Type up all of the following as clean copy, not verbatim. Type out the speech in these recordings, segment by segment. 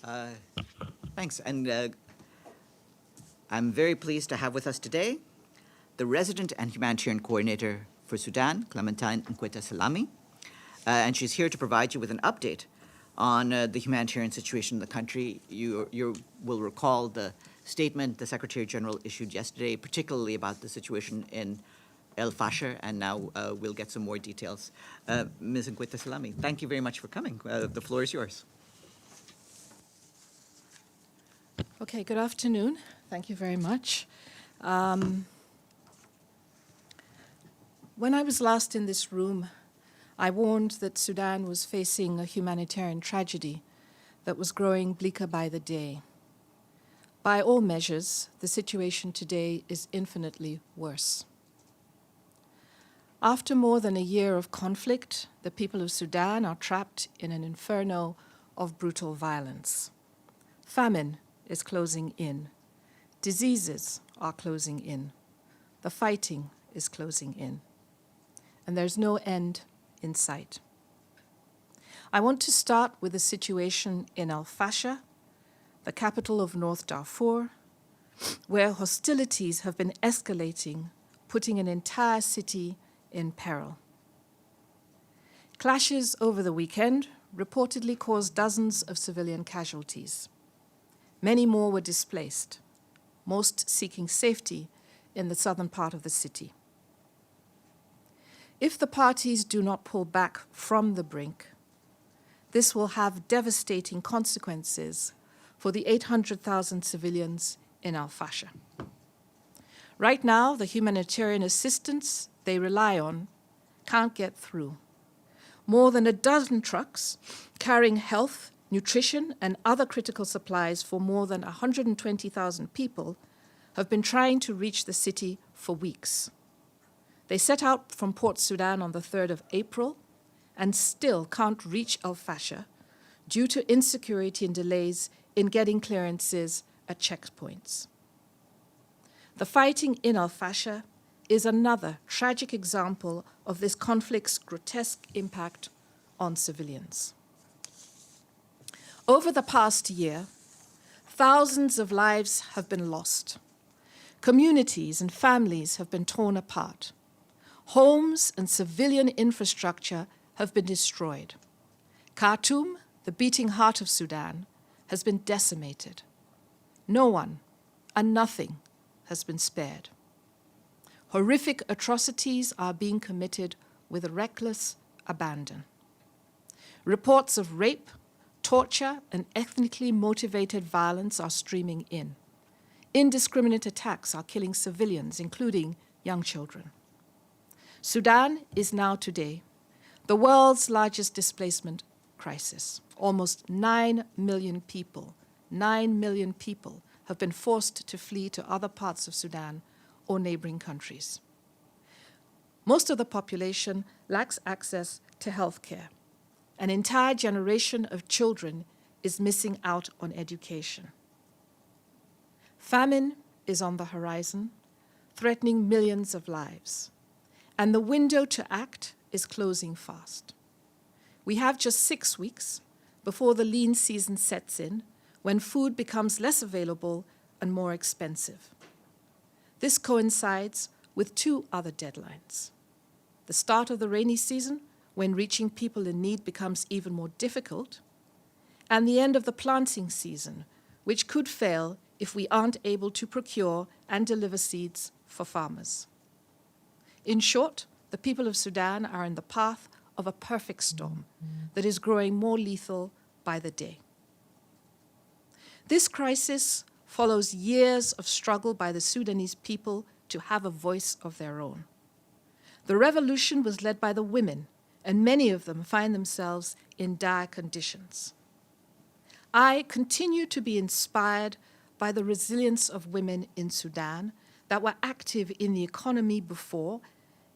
Uh, Thanks. And I'm very pleased to have with us today the Resident and Humanitarian Coordinator for Sudan, Clementine Nkweta-Salami. And she's here to provide you with an update on the humanitarian situation in the country. You will recall the statement the Secretary General issued yesterday, particularly about the situation in El Fasher, and now we'll get some more details. Ms. Nkweta-Salami, thank you very much for coming. The floor is yours. Okay, good afternoon. Thank you very much. When I was last in this room, I warned that Sudan was facing a humanitarian tragedy that was growing bleaker by the day. By all measures, the situation today is infinitely worse. After more than a year of conflict, the people of Sudan are trapped in an inferno of brutal violence. Famine is closing in. Diseases are closing in. The fighting is closing in. And there's no end in sight. I want to start with the situation in El Fasher, the capital of North Darfur, where hostilities have been escalating, putting an entire city in peril. Clashes over the weekend reportedly caused dozens of civilian casualties. Many more were displaced, most seeking safety in the southern part of the city. If the parties do not pull back from the brink, this will have devastating consequences for the 800,000 civilians in Al Fasher. Right now, the humanitarian assistance they rely on can't get through. More than a dozen trucks carrying health, nutrition, and other critical supplies for more than 120,000 people have been trying to reach the city for weeks. They set out from Port Sudan on the 3rd of April and still can't reach El Fasher due to insecurity and delays in getting clearances at checkpoints. The fighting in El Fasher is another tragic example of this conflict's grotesque impact on civilians. Over the past year, thousands of lives have been lost. Communities and families have been torn apart. Homes and civilian infrastructure have been destroyed. Khartoum, the beating heart of Sudan, has been decimated. No one and nothing has been spared. Horrific atrocities are being committed with reckless abandon. Reports of rape, torture, and ethnically motivated violence are streaming in. Indiscriminate attacks are killing civilians, including young children. Sudan is now today the world's largest displacement crisis. Almost 9 million people have been forced to flee to other parts of Sudan or neighboring countries. Most of the population lacks access to health care. An entire generation of children is missing out on education. Famine is on the horizon, threatening millions of lives. And the window to act is closing fast. We have just 6 weeks before the lean season sets in, when food becomes less available and more expensive. This coincides with 2 other deadlines: the start of the rainy season, when reaching people in need becomes even more difficult, and the end of the planting season, which could fail if we aren't able to procure and deliver seeds for farmers. In short, the people of Sudan are in the path of a perfect storm that is growing more lethal by the day. This crisis follows years of struggle by the Sudanese people to have a voice of their own. The revolution was led by the women, and many of them find themselves in dire conditions. I continue to be inspired by the resilience of women in Sudan that were active in the economy before,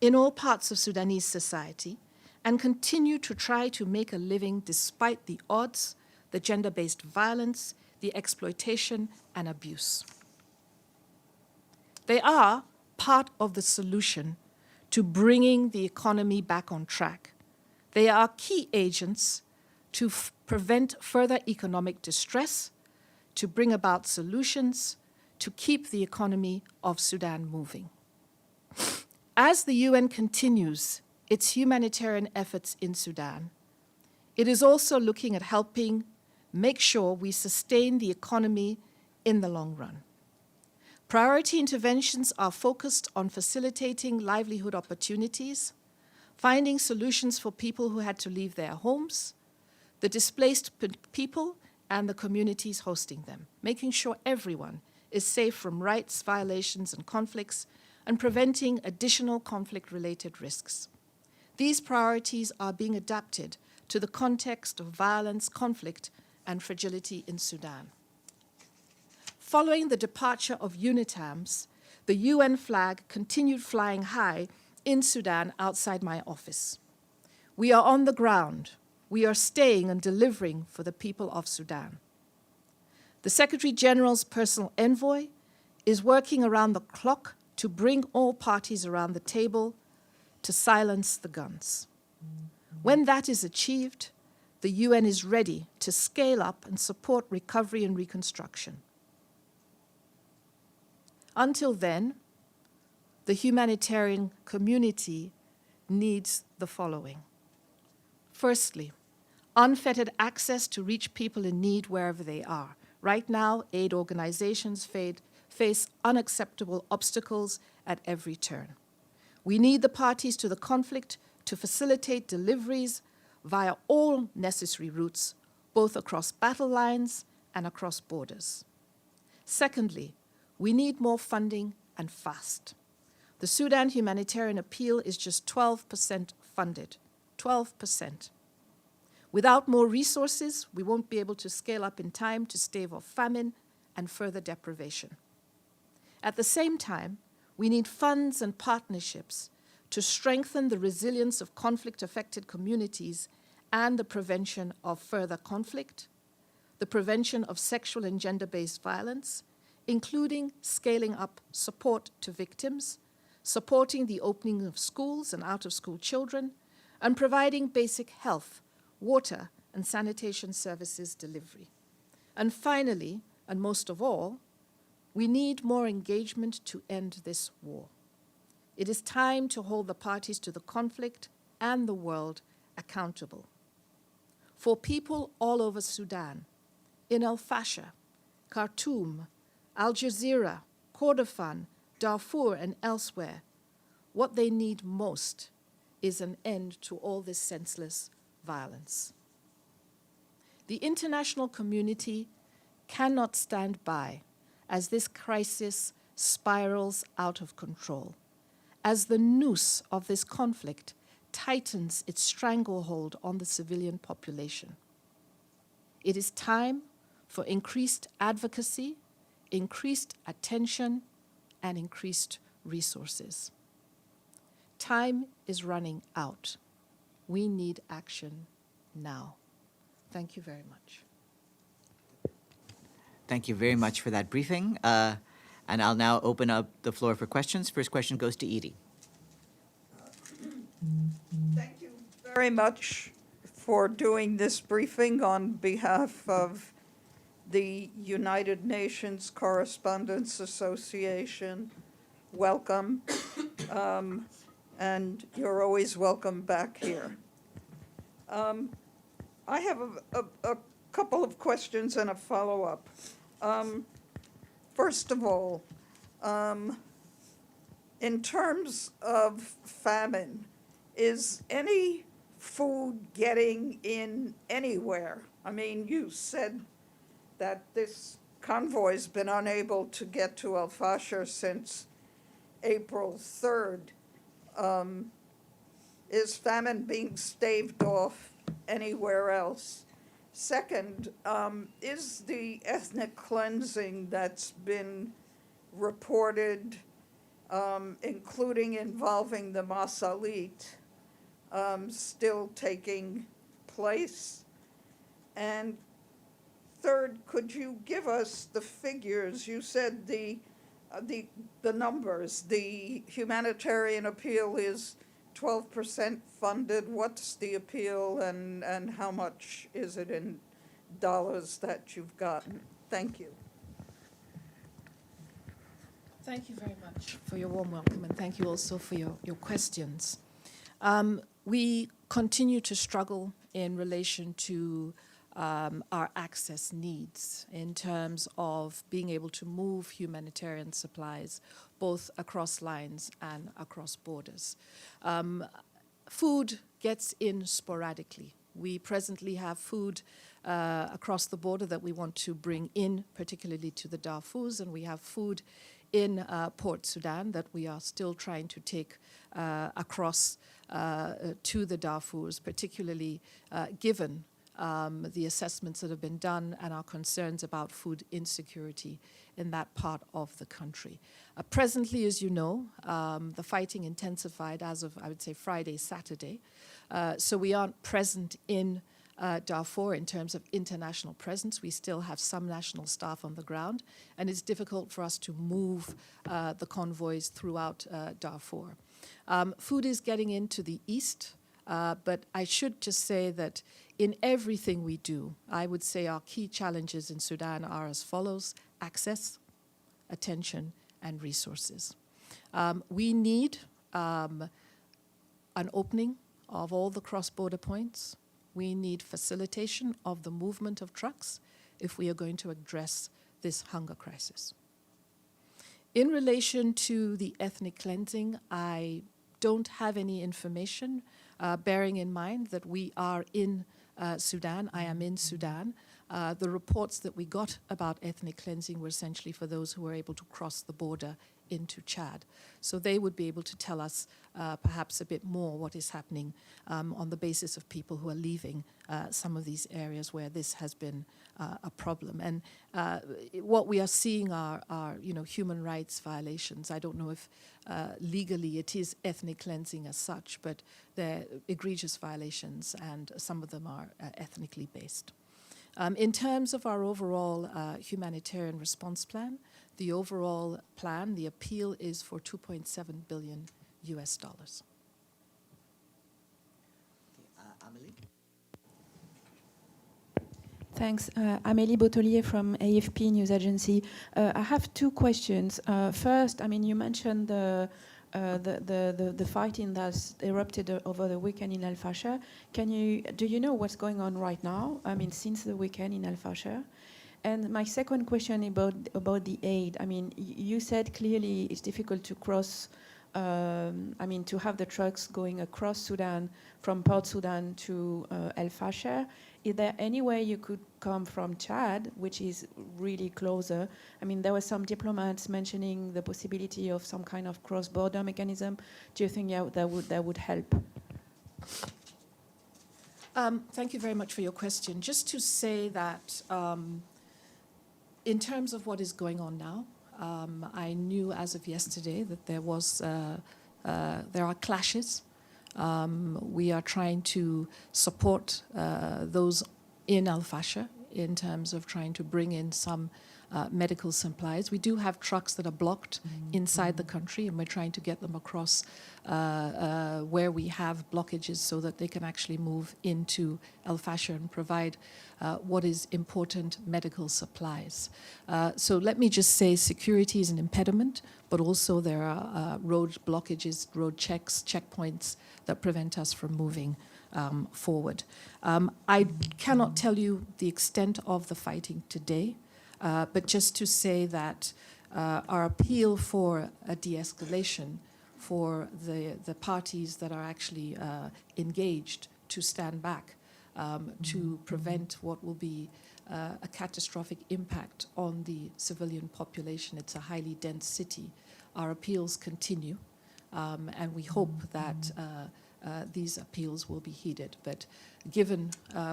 in all parts of Sudanese society, and continue to try to make a living despite the odds, the gender-based violence, the exploitation, and abuse. They are part of the solution to bringing the economy back on track. They are key agents to prevent further economic distress, to bring about solutions, to keep the economy of Sudan moving. As the UN continues its humanitarian efforts in Sudan, it is also looking at helping make sure we sustain the economy in the long run. Priority interventions are focused on facilitating livelihood opportunities, finding solutions for people who had to leave their homes, the displaced people, and the communities hosting them, making sure everyone is safe from rights violations and conflicts, and preventing additional conflict-related risks. These priorities are being adapted to the context of violence, conflict, and fragility in Sudan. Following the departure of UNITAMS, the UN flag continued flying high in Sudan outside my office. We are on the ground. We are staying and delivering for the people of Sudan. The Secretary General's personal envoy is working around the clock to bring all parties around the table to silence the guns. When that is achieved, the UN is ready to scale up and support recovery and reconstruction. Until then, the humanitarian community needs the following. Firstly, unfettered access to reach people in need wherever they are. Right now, aid organizations face unacceptable obstacles at every turn. We need the parties to the conflict to facilitate deliveries via all necessary routes, both across battle lines and across borders. Secondly, we need more funding and fast. The Sudan humanitarian appeal is just 12% funded, 12%. Without more resources, we won't be able to scale up in time to stave off famine and further deprivation. At the same time, we need funds and partnerships to strengthen the resilience of conflict-affected communities and the prevention of further conflict, the prevention of sexual and gender-based violence, including scaling up support to victims, supporting the opening of schools and out-of-school children, and providing basic health, water, and sanitation services delivery. And finally, and most of all, we need more engagement to end this war. It is time to hold the parties to the conflict and the world accountable. For people all over Sudan, in El Fasher, Khartoum, Al Jazeera, Kordofan, Darfur, and elsewhere, what they need most is an end to all this senseless violence. The international community cannot stand by as this crisis spirals out of control, as the noose of this conflict tightens its stranglehold on the civilian population. It is time for increased advocacy, increased attention, and increased resources. Time is running out. We need action now. Thank you very much. Thank you very much for that briefing. And I'll now open up the floor for questions. First question goes to Edie. Thank you very much for doing this briefing on behalf of the United Nations Correspondents Association. Welcome. And you're always welcome back here. I have a couple of questions and a follow-up. First of all, in terms of famine, is any food getting in anywhere? I mean, you said that this convoy's been unable to get to El Fasher since April 3rd. Is famine being staved off anywhere else? Second, is the ethnic cleansing that's been reported, including involving the Masalit, still taking place? And third, could you give us the figures? You said the numbers. The humanitarian appeal is 12% funded? What's the appeal, and how much is it in dollars that you've gotten? Thank you. Thank you very much for your warm welcome, and thank you also for your questions. We continue to struggle in relation to our access needs in terms of being able to move humanitarian supplies both across lines and across borders. Food gets in sporadically. We presently have food across the border that we want to bring in, particularly to the Darfurs, and we have food in Port Sudan that we are still trying to take across to the Darfurs, particularly given the assessments that have been done and our concerns about food insecurity in that part of the country. Presently, as you know, the fighting intensified as of, I would say, Friday, Saturday. So we aren't present in Darfur in terms of international presence. We still have some national staff on the ground, and it's difficult for us to move the convoys throughout Darfur. Food is getting into the east, but I should just say that in everything we do, I would say our key challenges in Sudan are as follows: access, attention, and resources. We need an opening of all the cross-border points. We need facilitation of the movement of trucks if we are going to address this hunger crisis. In relation to the ethnic cleansing, I don't have any information, bearing in mind that we are in Sudan. I am in Sudan. The reports that we got about ethnic cleansing were essentially for those who were able to cross the border into Chad. So they would be able to tell us perhaps a bit more what is happening on the basis of people who are leaving some of these areas where this has been a problem. And what we are seeing are human rights violations. I don't know if legally it is ethnic cleansing as such, but they're egregious violations, and some of them are ethnically based. In terms of our overall humanitarian response plan, the overall plan, the appeal is for $2.7 billion US. Amelie? Thanks. Amélie Bottelier from AFP News Agency. I have two questions. First, I mean, you mentioned the fighting that's erupted over the weekend in Al Fasher. Do you know what's going on right now? I mean, since the weekend in Al Fasher. And my second question about the aid. I mean, you said clearly it's difficult to cross. To have the trucks going across Sudan from Port Sudan to Al Fasher. Is there any way you could come from Chad, which is really closer? I mean, there were some diplomats mentioning the possibility of some kind of cross-border mechanism. Do you think that would help? Thank you very much for your question. Just to say that in terms of what is going on now, I knew as of yesterday that there are clashes. We are trying to support those in Al Fasher in terms of trying to bring in some medical supplies. We do have trucks that are blocked inside the country, and we're trying to get them across where we have blockages so that they can actually move into Al Fasher and provide what is important medical supplies. So let me just say security is an impediment, but also there are road blockages, road checks, checkpoints that prevent us from moving forward. I cannot tell you the extent of the fighting today, but just to say that our appeal for a de-escalation for the parties that are actually engaged to stand back to prevent what will be a catastrophic impact on the civilian population. It's a highly dense city. Our appeals continue, and we hope that these appeals will be heeded. But given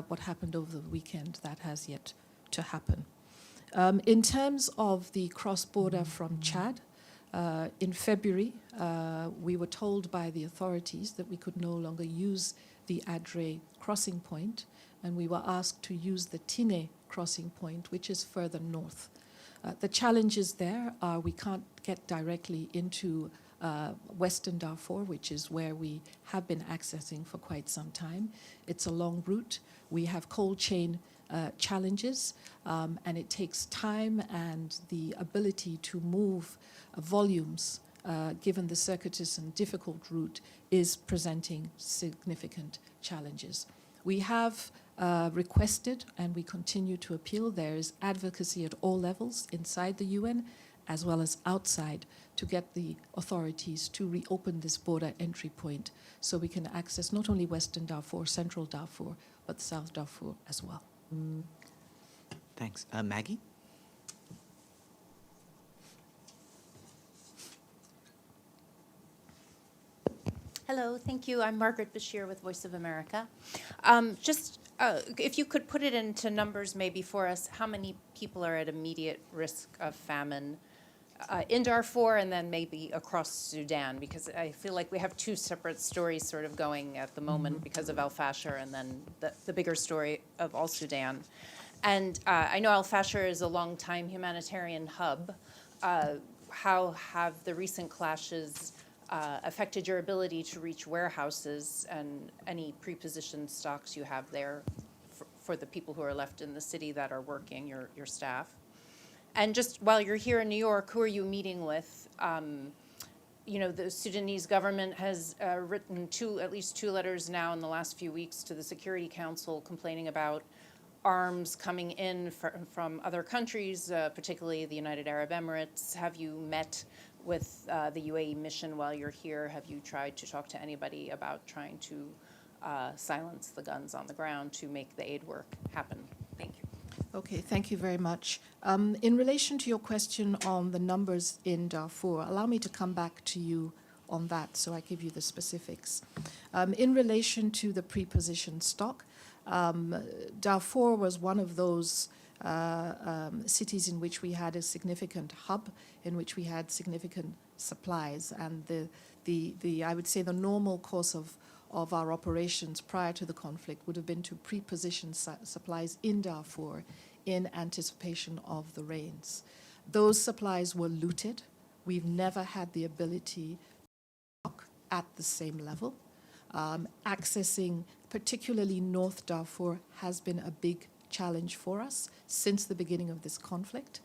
what happened over the weekend, that has yet to happen. In terms of the cross-border from Chad, in February, we were told by the authorities that we could no longer use the Adre crossing point, and we were asked to use the Tine crossing point, which is further north. The challenges there are we can't get directly into Western Darfur, which is where we have been accessing for quite some time. It's a long route. We have cold chain challenges, and it takes time, and the ability to move volumes, given the circuitous and difficult route, is presenting significant challenges. We have requested, and we continue to appeal, there is advocacy at all levels inside the UN as well as outside to get the authorities to reopen this border entry point so we can access not only Western Darfur, Central Darfur, but South Darfur as well. Thanks. Maggie? Hello, thank you. I'm Margaret Bashir with Voice of America. If you could put it into numbers maybe for us, how many people are at immediate risk of famine in Darfur and then maybe across Sudan? Because I feel like we have two separate stories sort of going at the moment because of al-Fashir and then the bigger story of all Sudan. And I know al-Fashir is a long-time humanitarian hub. How have the recent clashes affected your ability to reach warehouses and any pre-positioned stocks you have there for the people who are left in the city that are working, your staff? And just while you're here in New York, who are you meeting with? You know, the Sudanese government has written at least two letters now in the last few weeks to the Security Council complaining about arms coming in from other countries, particularly the United Arab Emirates. Have you met with the UAE mission while you're here? Have you tried to talk to anybody about trying to silence the guns on the ground to make the aid work happen? Thank you. Okay, thank you very much. In relation to your question on the numbers in Darfur, allow me to come back to you on that so I give you the specifics. In relation to the pre-positioned stock, Darfur was one of those cities in which we had a significant hub, in which we had significant supplies, and I would say the normal course of our operations prior to the conflict would have been to pre-position supplies in Darfur in anticipation of the rains. Those supplies were looted. We've never had the ability to stock at the same level. Accessing particularly North Darfur has been a big challenge for us since the beginning of this conflict.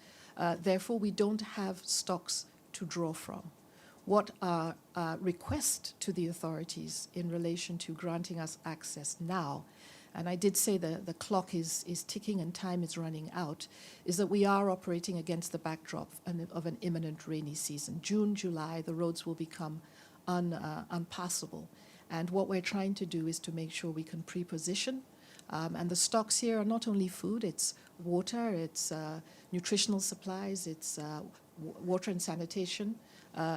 Therefore, we don't have stocks to draw from. What our request to the authorities in relation to granting us access now, and I did say the clock is ticking and time is running out, is that we are operating against the backdrop of an imminent rainy season. June, July, the roads will become unpassable. And what we're trying to do is to make sure we can pre-position. And the stocks here are not only food, it's water, it's nutritional supplies, it's water and sanitation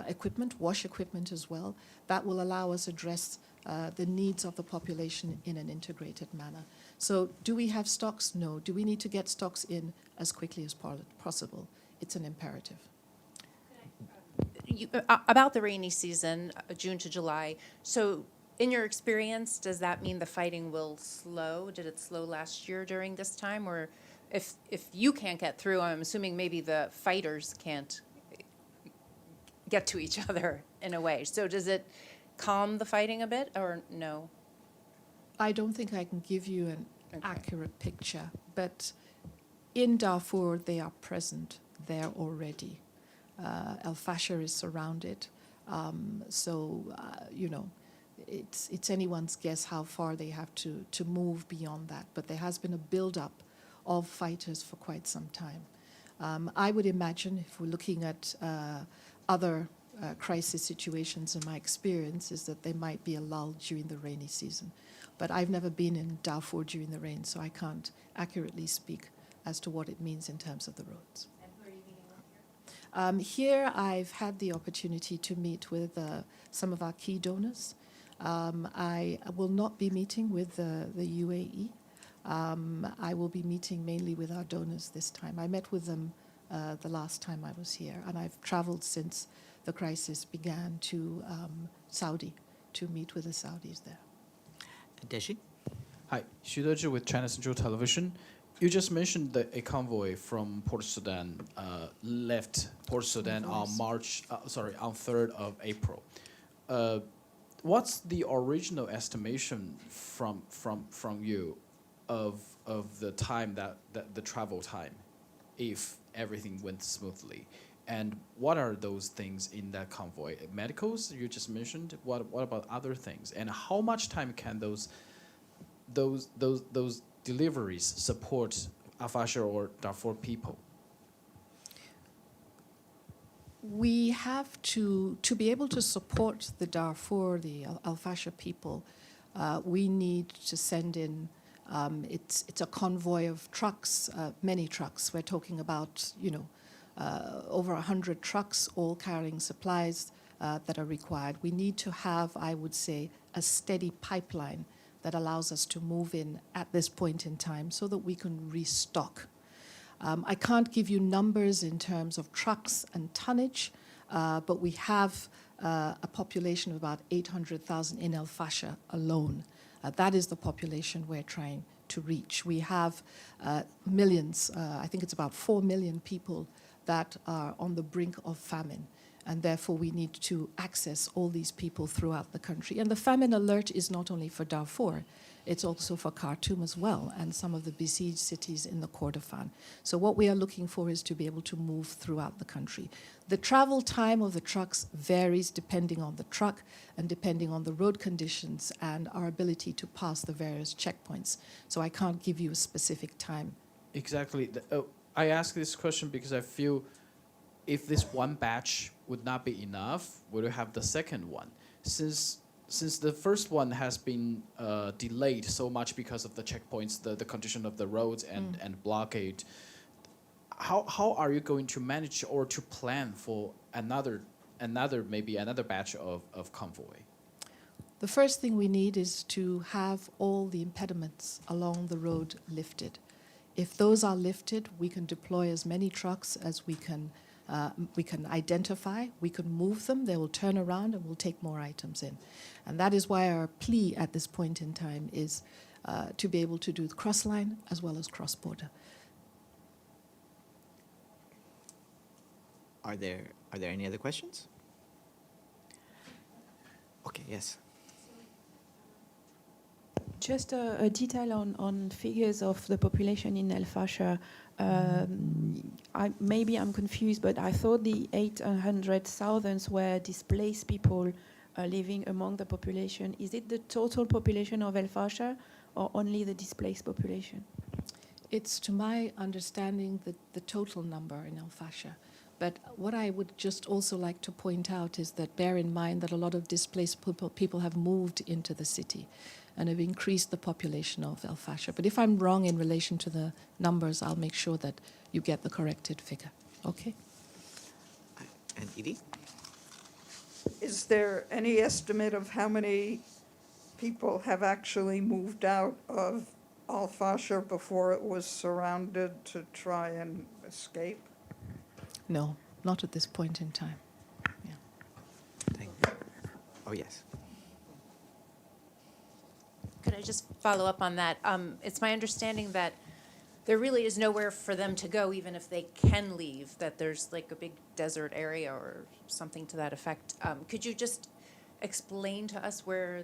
equipment, wash equipment as well. That will allow us address the needs of the population in an integrated manner. So do we have stocks? No. Do we need to get stocks in as quickly as possible? It's an imperative. About the rainy season, June to July, so in your experience, does that mean the fighting will slow? Did it slow last year during this time? Or if you can't get through, I'm assuming maybe the fighters can't get to each other in a way. So does it calm the fighting a bit or no? I don't think I can give you an accurate picture, but in Darfur, they are present there already. Al-Fashir is surrounded. You know, it's anyone's guess how far they have to move beyond that. But there has been a build-up of fighters for quite some time. I would imagine, if we're looking at other crisis situations, in my experience, is that there might be a lull during the rainy season. But I've never been in Darfur during the rain, so I can't accurately speak as to what it means in terms of the roads. And who are you meeting with here? Here, I've had the opportunity to meet with some of our key donors. I will not be meeting with the UAE. I will be meeting mainly with our donors this time. I met with them the last time I was here, and I've traveled since the crisis began to Saudi to meet with the Saudis there. Deshi? Hi, Xu Deji with China Central Television. You just mentioned that a convoy from Port Sudan left Port Sudan on on 3rd of April. What's the original estimation from you of the time that the travel time, if everything went smoothly? And what are those things in that convoy? Medicals you just mentioned. What about other things? And how much time can those deliveries support Al-Fashir or Darfur people? We have to be able to support the Darfur, the Al-Fashir people, we need to send in, it's a convoy of trucks, many trucks. We're talking about, over 100 trucks, all carrying supplies that are required. We need to have, I would say, a steady pipeline that allows us to move in at this point in time so that we can restock. I can't give you numbers in terms of trucks and tonnage, but we have a population of about 800,000 in El Fasher alone. That is the population we're trying to reach. We have millions, I think it's about 4 million people that are on the brink of famine. And therefore, we need to access all these people throughout the country. And the famine alert is not only for Darfur, it's also for Khartoum as well, and some of the besieged cities in the Kordofan. So what we are looking for is to be able to move throughout the country. The travel time of the trucks varies depending on the truck and depending on the road conditions and our ability to pass the various checkpoints. So I can't give you a specific time. Exactly. I ask this question because I feel if this one batch would not be enough, we'll have the second one. Since the first one has been delayed so much because of the checkpoints, the condition of the roads and blockade, how are you going to manage or to plan for another batch of convoy? The first thing we need is to have all the impediments along the road lifted. If those are lifted, we can deploy as many trucks as we can identify, we can move them, they will turn around and we'll take more items in. And that is why our plea at this point in time is to be able to do the cross-line as well as cross-border. Are there any other questions? Okay, yes. Just a detail on figures of the population in El Fasher. Maybe I'm confused, but I thought the 800,000 were displaced people living among the population. Is it the total population of El Fasher or only the displaced population? It's, to my understanding, the total number in El Fasher. But what I would just also like to point out is that bear in mind that a lot of displaced people have moved into the city and have increased the population of El Fasher. But if I'm wrong in relation to the numbers, I'll make sure that you get the corrected figure. Okay? And Edie? Is there any estimate of how many people have actually moved out of Al Fasher before it was surrounded to try and escape? No, not at this point in time. Yeah. Thank you. Oh, yes. Could I just follow up on that? It's my understanding that there really is nowhere for them to go, even if they can leave, that there's like a big desert area or something to that effect. Could you just explain to us where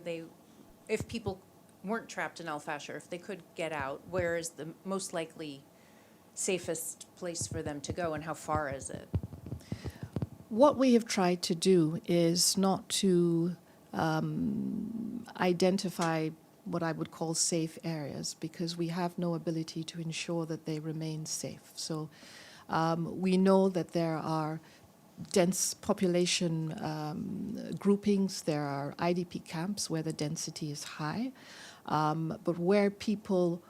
if people weren't trapped in Al Fasher, if they could get out, where is the most likely safest place for them to go and how far is it? What we have tried to do is not to identify what I would call safe areas because we have no ability to ensure that they remain safe. So we know that there are dense population groupings, there are IDP camps where the density is high, but where people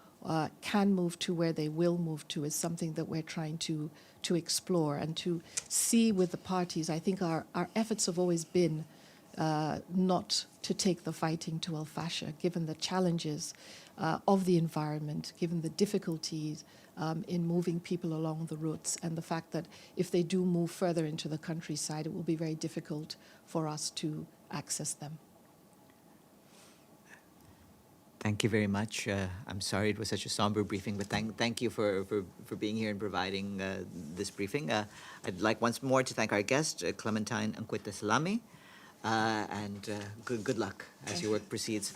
can move to, where they will move to, is something that we're trying to explore and to see with the parties. I think our efforts have always been not to take the fighting to Al Fasher, given the challenges of the environment, given the difficulties in moving people along the routes, and the fact that if they do move further into the countryside, it will be very difficult for us to access them. Thank you very much. I'm sorry it was such a somber briefing, but thank you for being here and providing this briefing. I'd like once more to thank our guest, Clementine Nkweta-Salami, and good luck as your work proceeds.